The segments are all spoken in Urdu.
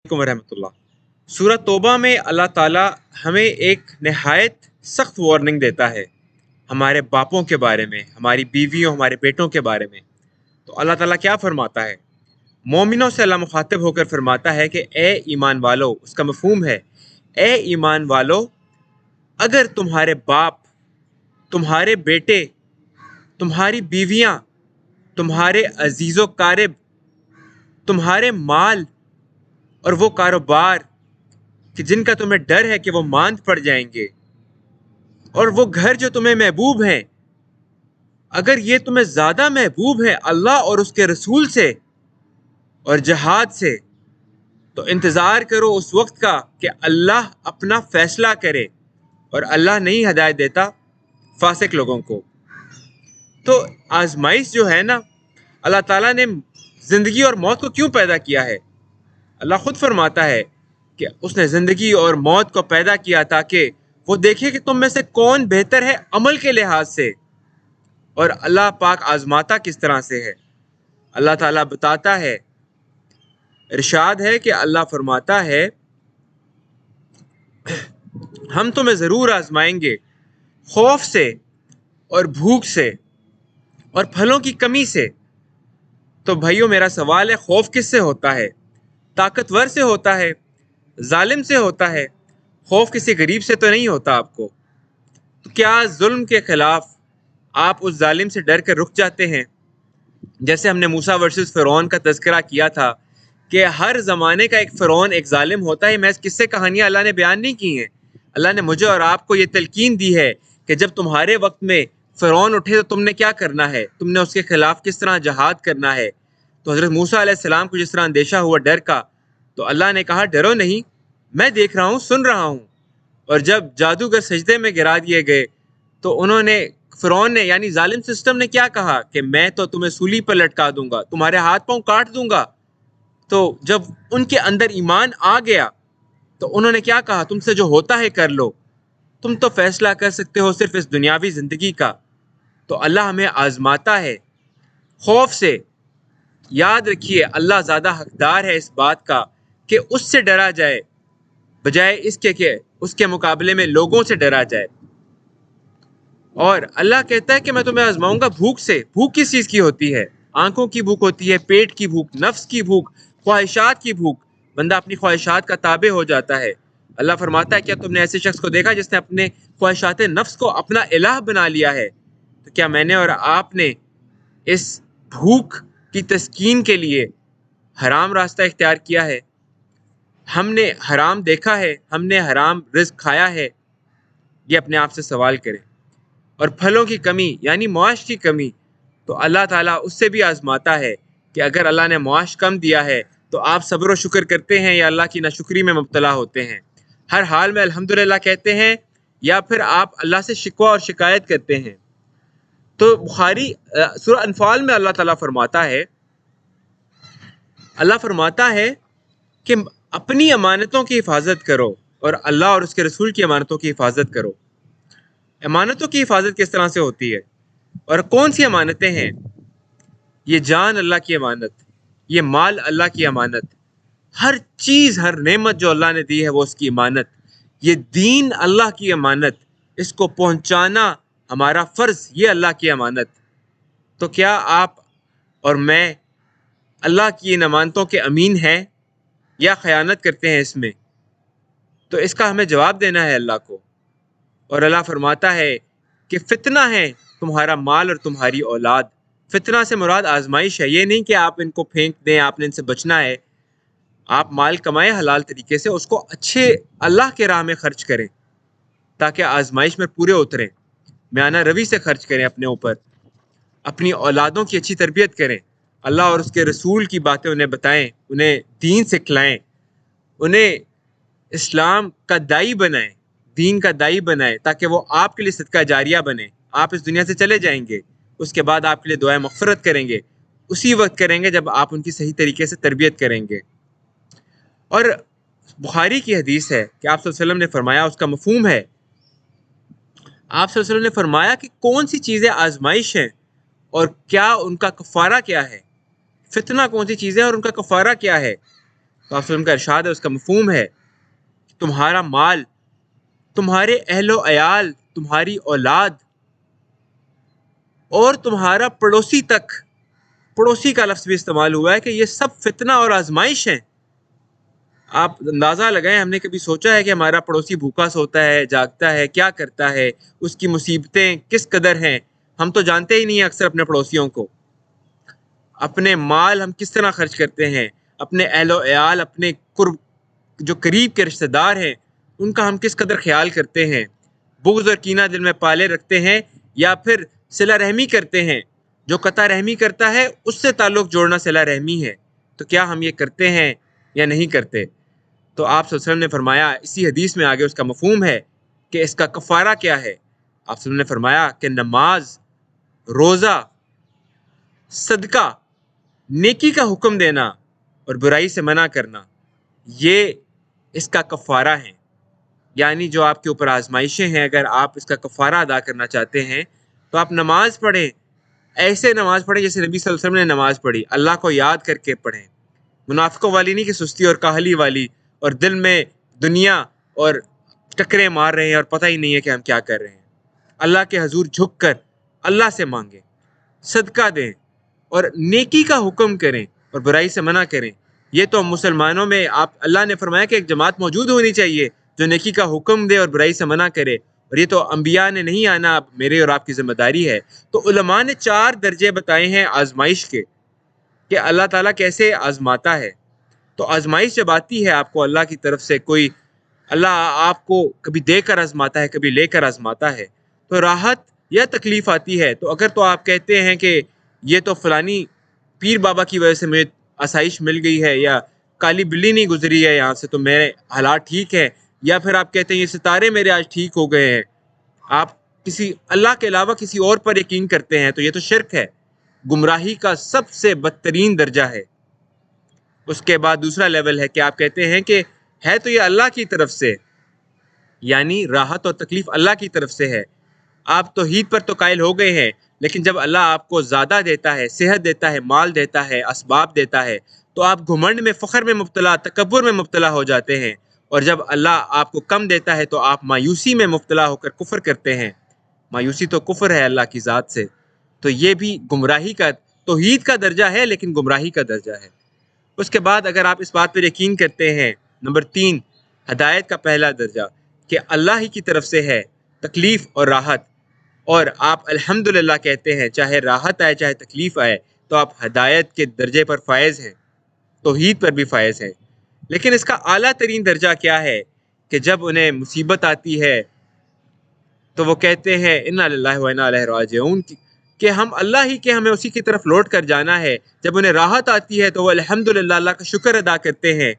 علیکم ورحمۃ اللہ۔ سورہ توبہ میں اللہ تعالیٰ ہمیں ایک نہایت سخت وارننگ دیتا ہے ہمارے باپوں کے بارے میں، ہماری بیویوں، ہمارے بیٹوں کے بارے میں۔ تو اللہ تعالیٰ کیا فرماتا ہے؟ مومنوں سے اللہ مخاطب ہو کر فرماتا ہے کہ اے ایمان والو، اس کا مفہوم ہے اے ایمان والو، اگر تمہارے باپ، تمہارے بیٹے، تمہاری بیویاں، تمہارے عزیز و قارب، تمہارے مال اور وہ کاروبار کہ جن کا تمہیں ڈر ہے کہ وہ ماند پڑ جائیں گے، اور وہ گھر جو تمہیں محبوب ہیں، اگر یہ تمہیں زیادہ محبوب ہے اللہ اور اس کے رسول سے اور جہاد سے، تو انتظار کرو اس وقت کا کہ اللہ اپنا فیصلہ کرے، اور اللہ نہیں ہدایت دیتا فاسق لوگوں کو۔ تو آزمائش جو ہے نا، اللہ تعالیٰ نے زندگی اور موت کو کیوں پیدا کیا ہے؟ اللہ خود فرماتا ہے کہ اس نے زندگی اور موت کو پیدا کیا تاکہ وہ دیکھے کہ تم میں سے کون بہتر ہے عمل کے لحاظ سے، اور اللہ پاک آزماتا کس طرح سے ہے۔ اللہ تعالیٰ بتاتا ہے، ارشاد ہے کہ اللہ فرماتا ہے ہم تمہیں ضرور آزمائیں گے، خوف سے اور بھوک سے اور پھلوں کی کمی سے۔ تو بھائیو میرا سوال ہے، خوف کس سے ہوتا ہے؟ طاقتور سے ہوتا ہے؟ ظالم سے ہوتا ہے؟ خوف کسی غریب سے تو نہیں ہوتا آپ کو۔ تو کیا ظلم کے خلاف آپ اس ظالم سے ڈر کر رک جاتے ہیں؟ جیسے ہم نے موسیٰ ورسز فرعون کا تذکرہ کیا تھا کہ ہر زمانے کا ایک فرعون، ایک ظالم ہوتا ہے۔ محض قصے کہانیاں اللہ نے بیان نہیں کی ہیں، اللہ نے مجھے اور آپ کو یہ تلقین دی ہے کہ جب تمہارے وقت میں فرعون اٹھے تو تم نے کیا کرنا ہے، تم نے اس کے خلاف کس طرح جہاد کرنا ہے۔ تو حضرت موسیٰ علیہ السلام کو جس طرح اندیشہ ہوا ڈر کا، تو اللہ نے کہا ڈرو نہیں، میں دیکھ رہا ہوں، سن رہا ہوں۔ اور جب جادوگر سجدے میں گرا دیے گئے تو انہوں نے، فرعون نے یعنی ظالم سسٹم نے کیا کہا کہ میں تو تمہیں سولی پر لٹکا دوں گا، تمہارے ہاتھ پاؤں کاٹ دوں گا۔ تو جب ان کے اندر ایمان آ گیا تو انہوں نے کیا کہا، تم سے جو ہوتا ہے کر لو، تم تو فیصلہ کر سکتے ہو صرف اس دنیاوی زندگی کا۔ تو اللہ ہمیں آزماتا ہے خوف سے۔ یاد رکھیے اللہ زیادہ حقدار ہے اس بات کا کہ اس سے ڈرا جائے، بجائے اس کے کہ اس کے مقابلے میں لوگوں سے ڈرا جائے۔ اور اللہ کہتا ہے کہ میں تمہیں آزماؤں گا بھوک سے۔ بھوک کس چیز کی ہوتی ہے؟ آنکھوں کی بھوک ہوتی ہے، پیٹ کی بھوک، نفس کی بھوک، خواہشات کی بھوک۔ بندہ اپنی خواہشات کا تابع ہو جاتا ہے۔ اللہ فرماتا ہے کیا تم نے ایسے شخص کو دیکھا جس نے اپنے خواہشات نفس کو اپنا الہ بنا لیا ہے؟ تو کیا میں نے اور آپ نے اس بھوک کی تسکین کے لیے حرام راستہ اختیار کیا ہے؟ ہم نے حرام دیکھا ہے؟ ہم نے حرام رزق کھایا ہے؟ یہ اپنے آپ سے سوال کریں۔ اور پھلوں کی کمی یعنی معاش کی کمی، تو اللہ تعالیٰ اس سے بھی آزماتا ہے کہ اگر اللہ نے معاش کم دیا ہے تو آپ صبر و شکر کرتے ہیں یا اللہ کی ناشکری میں مبتلا ہوتے ہیں؟ ہر حال میں الحمدللہ کہتے ہیں یا پھر آپ اللہ سے شکوہ اور شکایت کرتے ہیں؟ تو بخاری سورہ انفال میں اللہ تعالیٰ فرماتا ہے کہ اپنی امانتوں کی حفاظت کرو اور اللہ اور اس کے رسول کی امانتوں کی حفاظت کرو۔ امانتوں کی حفاظت کس طرح سے ہوتی ہے اور کون سی امانتیں ہیں؟ یہ جان اللہ کی امانت، یہ مال اللہ کی امانت، ہر چیز، ہر نعمت جو اللہ نے دی ہے وہ اس کی امانت، یہ دین اللہ کی امانت، اس کو پہنچانا ہمارا فرض، یہ اللہ کی امانت۔ تو کیا آپ اور میں اللہ کی ان امانتوں کے امین ہیں یا خیانت کرتے ہیں اس میں؟ تو اس کا ہمیں جواب دینا ہے اللہ کو۔ اور اللہ فرماتا ہے کہ فتنہ ہے تمہارا مال اور تمہاری اولاد۔ فتنہ سے مراد آزمائش ہے، یہ نہیں کہ آپ ان کو پھینک دیں، آپ نے ان سے بچنا ہے۔ آپ مال کمائیں حلال طریقے سے، اس کو اچھے اللہ کے راہ میں خرچ کریں تاکہ آزمائش میں پورے اتریں۔ میانہ روی سے خرچ کریں اپنے اوپر، اپنی اولادوں کی اچھی تربیت کریں، اللہ اور اس کے رسول کی باتیں انہیں بتائیں، انہیں دین سکھلائیں، انہیں اسلام کا دائی بنائیں، دین کا دائی بنائیں، تاکہ وہ آپ کے لیے صدقہ جاریہ بنے۔ آپ اس دنیا سے چلے جائیں گے، اس کے بعد آپ کے لیے دعائیں مغفرت کریں گے، اسی وقت کریں گے جب آپ ان کی صحیح طریقے سے تربیت کریں گے۔ اور بخاری کی حدیث ہے کہ آپ صلی اللہ علیہ وسلم نے فرمایا، اس کا مفہوم ہے، آپ صلی اللہ علیہ وسلم نے فرمایا کہ کون سی چیزیں آزمائش ہیں اور کیا ان کا کفارہ کیا ہے؟ فتنہ کون سی چیزیں اور ان کا کفارہ کیا ہے؟ تو آپ وسلم کا ارشاد ہے، اس کا مفہوم ہے کہ تمہارا مال، تمہارے اہل و عیال، تمہاری اولاد اور تمہارا پڑوسی تک، پڑوسی کا لفظ بھی استعمال ہوا ہے کہ یہ سب فتنہ اور آزمائش ہیں۔ آپ اندازہ لگائیں، ہم نے کبھی سوچا ہے کہ ہمارا پڑوسی بھوکا سوتا ہے، جاگتا ہے، کیا کرتا ہے، اس کی مصیبتیں کس قدر ہیں؟ ہم تو جانتے ہی نہیں ہیں اکثر اپنے پڑوسیوں کو۔ اپنے مال ہم کس طرح خرچ کرتے ہیں، اپنے اہل و عیال، اپنے قرب جو قریب کے رشتہ دار ہیں ان کا ہم کس قدر خیال کرتے ہیں، بغض اور کینہ دل میں پالے رکھتے ہیں یا پھر صلہ رحمی کرتے ہیں؟ جو قطع رحمی کرتا ہے اس سے تعلق جوڑنا صلہ رحمی ہے، تو کیا ہم یہ کرتے ہیں یا نہیں کرتے؟ تو آپ صلی اللہ علیہ وسلم نے فرمایا، اسی حدیث میں آگے اس کا مفہوم ہے کہ اس کا کفارہ کیا ہے۔ آپ صلی اللہ علیہ وسلم نے فرمایا کہ نماز، روزہ، صدقہ، نیکی کا حکم دینا اور برائی سے منع کرنا، یہ اس کا کفارہ ہے۔ یعنی جو آپ کے اوپر آزمائشیں ہیں، اگر آپ اس کا کفارہ ادا کرنا چاہتے ہیں تو آپ نماز پڑھیں، ایسے نماز پڑھیں جیسے نبی صلی اللہ علیہ وسلم نے نماز پڑھی، اللہ کو یاد کر کے پڑھیں، منافقوں والی نہیں کہ سستی اور کاہلی والی، اور دل میں دنیا اور ٹکرے مار رہے ہیں اور پتہ ہی نہیں ہے کہ ہم کیا کر رہے ہیں۔ اللہ کے حضور جھک کر اللہ سے مانگیں، صدقہ دیں اور نیکی کا حکم کریں اور برائی سے منع کریں۔ یہ تو مسلمانوں میں اللہ نے فرمایا کہ ایک جماعت موجود ہونی چاہیے جو نیکی کا حکم دے اور برائی سے منع کرے، اور یہ تو انبیاء نے نہیں آنا، اب میرے اور آپ کی ذمہ داری ہے۔ تو علماء نے 4 درجے بتائے ہیں آزمائش کے کہ اللہ تعالیٰ کیسے آزماتا ہے۔ تو آزمائش جب آتی ہے آپ کو اللہ کی طرف سے، کوئی اللہ آپ کو کبھی دے کر آزماتا ہے، کبھی لے کر آزماتا ہے، تو راحت یا تکلیف آتی ہے، تو اگر تو آپ کہتے ہیں کہ یہ تو فلانی پیر بابا کی وجہ سے مجھے آسائش مل گئی ہے، یا کالی بلی نہیں گزری ہے یہاں سے تو میرے حالات ٹھیک ہے، یا پھر آپ کہتے ہیں یہ ستارے میرے آج ٹھیک ہو گئے ہیں، آپ کسی اللہ کے علاوہ کسی اور پر یقین کرتے ہیں، تو یہ تو شرک ہے، گمراہی کا سب سے بدترین درجہ ہے۔ اس کے بعد دوسرا لیول ہے کہ آپ کہتے ہیں کہ ہے تو یہ اللہ کی طرف سے، یعنی راحت اور تکلیف اللہ کی طرف سے ہے، آپ توحید پر تو قائل ہو گئے ہیں، لیکن جب اللہ آپ کو زیادہ دیتا ہے، صحت دیتا ہے، مال دیتا ہے، اسباب دیتا ہے، تو آپ گھمنڈ میں، فخر میں مبتلا، تکبر میں مبتلا ہو جاتے ہیں، اور جب اللہ آپ کو کم دیتا ہے تو آپ مایوسی میں مبتلا ہو کر کفر کرتے ہیں۔ مایوسی تو کفر ہے اللہ کی ذات سے، تو یہ بھی گمراہی کا، توحید کا درجہ ہے لیکن گمراہی کا درجہ ہے۔ اس کے بعد اگر آپ اس بات پر یقین کرتے ہیں، نمبر 3، ہدایت کا پہلا درجہ کہ اللہ ہی کی طرف سے ہے تکلیف اور راحت، اور آپ الحمدللہ کہتے ہیں چاہے راحت آئے چاہے تکلیف آئے، تو آپ ہدایت کے درجے پر فائز ہیں، توحید پر بھی فائز ہیں۔ لیکن اس کا اعلیٰ ترین درجہ کیا ہے کہ جب انہیں مصیبت آتی ہے تو وہ کہتے ہیں انا للہ و انا الیہ راجعون، کہ ہم اللہ ہی کے، ہمیں اسی کی طرف لوٹ کر جانا ہے۔ جب انہیں راحت آتی ہے تو وہ الحمدللہ اللہ کا شکر ادا کرتے ہیں،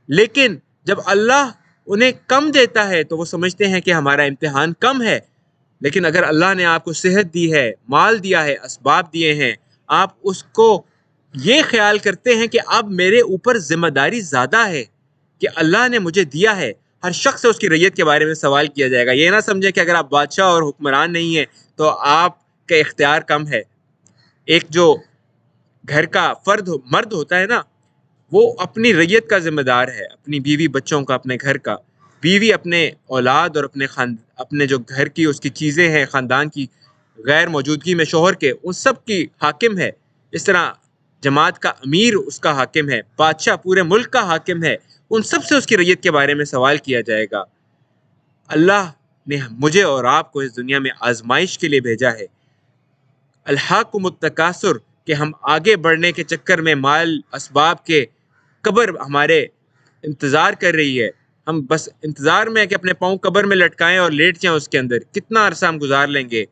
لیکن جب اللہ انہیں کم دیتا ہے تو وہ سمجھتے ہیں کہ ہمارا امتحان کم ہے۔ لیکن اگر اللہ نے آپ کو صحت دی ہے، مال دیا ہے، اسباب دیے ہیں، آپ اس کو یہ خیال کرتے ہیں کہ اب میرے اوپر ذمہ داری زیادہ ہے کہ اللہ نے مجھے دیا ہے۔ ہر شخص سے اس کی رعیت کے بارے میں سوال کیا جائے گا۔ یہ نہ سمجھیں کہ اگر آپ بادشاہ اور حکمران نہیں ہیں تو آپ کا اختیار کم ہے۔ ایک جو گھر کا فرد مرد ہوتا ہے نا، وہ اپنی رعیت کا ذمہ دار ہے، اپنی بیوی بچوں کا، اپنے گھر کا، بیوی اپنے اولاد اور اپنے جو گھر کی اس کی چیزیں ہیں، خاندان کی غیر موجودگی میں شوہر کے، ان سب کی حاکم ہے۔ اس طرح جماعت کا امیر اس کا حاکم ہے، بادشاہ پورے ملک کا حاکم ہے، ان سب سے اس کی رعیت کے بارے میں سوال کیا جائے گا۔ اللہ نے مجھے اور آپ کو اس دنیا میں آزمائش کے لیے بھیجا ہے۔ الہاکم التکاثر، کہ ہم آگے بڑھنے کے چکر میں مال اسباب کے، قبر ہمارے انتظار کر رہی ہے، ہم بس انتظار میں ہے کہ اپنے پاؤں قبر میں لٹکائیں اور لیٹ جائیں اس کے اندر، کتنا عرصہ ہم گزار لیں گے۔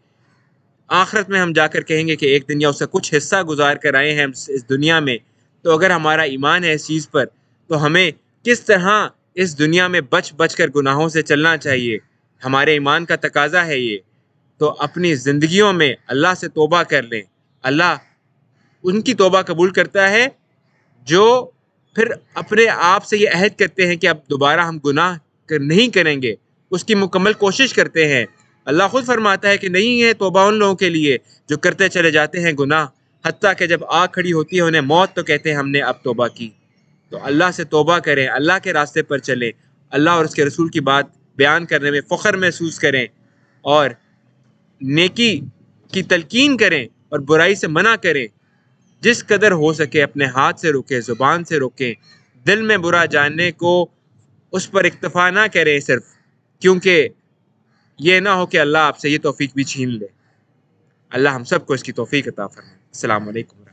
آخرت میں ہم جا کر کہیں گے کہ ایک دن یا اس سے کچھ حصہ گزار کر آئے ہیں اس دنیا میں۔ تو اگر ہمارا ایمان ہے اس چیز پر تو ہمیں کس طرح اس دنیا میں بچ بچ کر گناہوں سے چلنا چاہیے، ہمارے ایمان کا تقاضا ہے یہ۔ تو اپنی زندگیوں میں اللہ سے توبہ کر لیں، اللہ ان کی توبہ قبول کرتا ہے جو پھر اپنے آپ سے یہ عہد کرتے ہیں کہ اب دوبارہ ہم گناہ نہیں کریں گے، اس کی مکمل کوشش کرتے ہیں۔ اللہ خود فرماتا ہے کہ نہیں ہے توبہ ان لوگوں کے لیے جو کرتے چلے جاتے ہیں گناہ، حتیٰ کہ جب آگ کھڑی ہوتی ہے انہیں موت تو کہتے ہیں ہم نے اب توبہ کی۔ تو اللہ سے توبہ کریں، اللہ کے راستے پر چلیں، اللہ اور اس کے رسول کی بات بیان کرنے میں فخر محسوس کریں، اور نیکی کی تلقین کریں اور برائی سے منع کریں۔ جس قدر ہو سکے اپنے ہاتھ سے روکیں، زبان سے روکیں، دل میں برا جاننے کو اس پر اکتفا نہ کریں صرف، کیونکہ یہ نہ ہو کہ اللہ آپ سے یہ توفیق بھی چھین لے۔ اللہ ہم سب کو اس کی توفیق عطا فرمائے۔ السلام علیکم۔